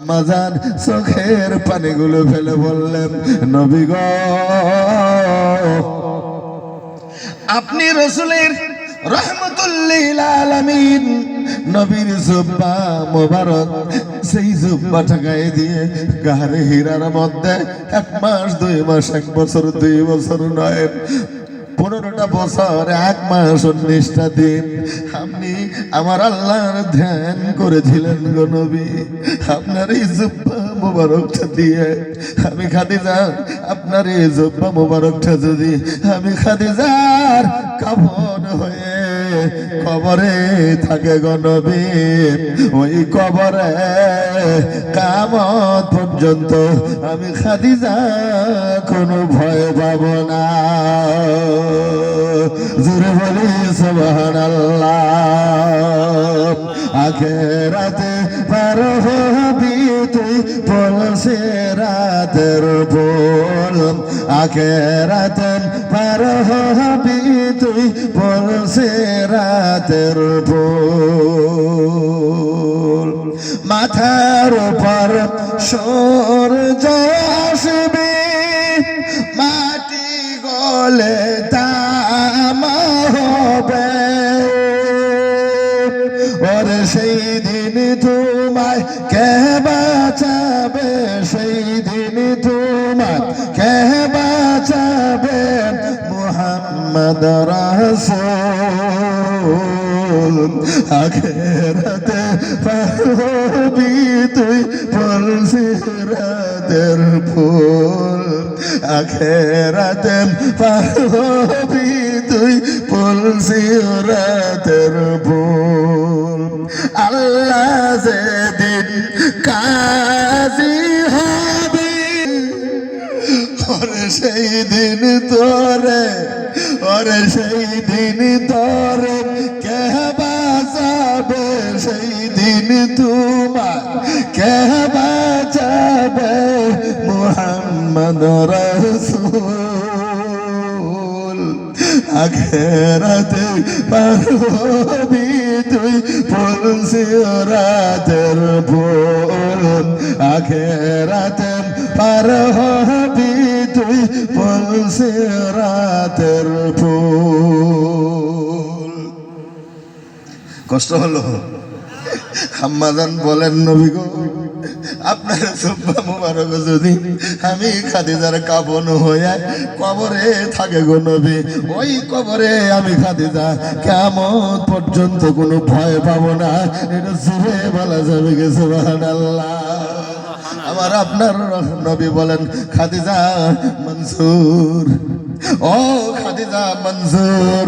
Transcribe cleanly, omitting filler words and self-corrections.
মাজান চোখের পানিগুলো ফেলে বললেন, নবী গো, আপনি রাসূলের রহমতুল লিল আলামিন, নবীর জুব্বা মোবারক, সেই জুব্বাটা গায়ে দিয়ে গায়ে হীরার মধ্যে 1 মাস 2 মাস 1 বছর 2 বছর নয়, 15টা বছর 1 মাস 19টা দিন আপনি আমার আল্লাহর ধ্যান করেছিলেন গো নবী। আপনার এই জুব্বা মোবারকটা দিয়ে আমি খাদিজা, আপনার এই জুব্বা মোবারকটা যদি আমি খাদিজার কাফন হয়ে কবরে থাকে গো নবী, ওই কবরে কিয়ামত পর্যন্ত আমি খাদিজা কোনো ভয় পাব না। জোরে বলি সুবহানাল্লাহ। আখিরাতে পার হবি তুই পলসে রাতের ফুল, আখিরাতে পার হবি তুই পলসে রাতের ফুল। মাথার উপর সূর্য আসবে, মাটি গলে তামা হবে, ওর সেই দিন তোমায় কে বাঁচাবে, সেই দিন তোমায় কে বাঁচাবে, মুহাম্মদ রাসূল। আখিরাতে পাবি তুই পলসিরাতের ফুল, আখিরাতে পাবি তুই পলসিরাতের ফুল। আল্লাহ যেদিন কাজী হবে, ওরে সেই দিন তোরে, ওরে সেই দিন তোরে কে বাঁচাবে, সেই দিন তোমার কে বাঁচাবে, মুহাম্মদ রাসূল। আখিরাতে পাবি তুই পলসিরাতের ফুল, আখিরাতে পার হবি তুই পলসিরাতের ফুল। কষ্ট হলো? আম্মাজান বলেন, নবী গো, আপনার জুব্বা মোবারক যদি আমি খাদিজার কাফন হয়ে কবরে থাকে গো নবী, ওই কবরে আমি খাদিজা কিয়ামত পর্যন্ত কোনো ভয় পাবো না। এটা জোরে বলা যাবে কি সুবহানাল্লাহ? আমার আপনার নবী বলেন, খাদিজা মনসুর, ও খাদিজা মনসুর।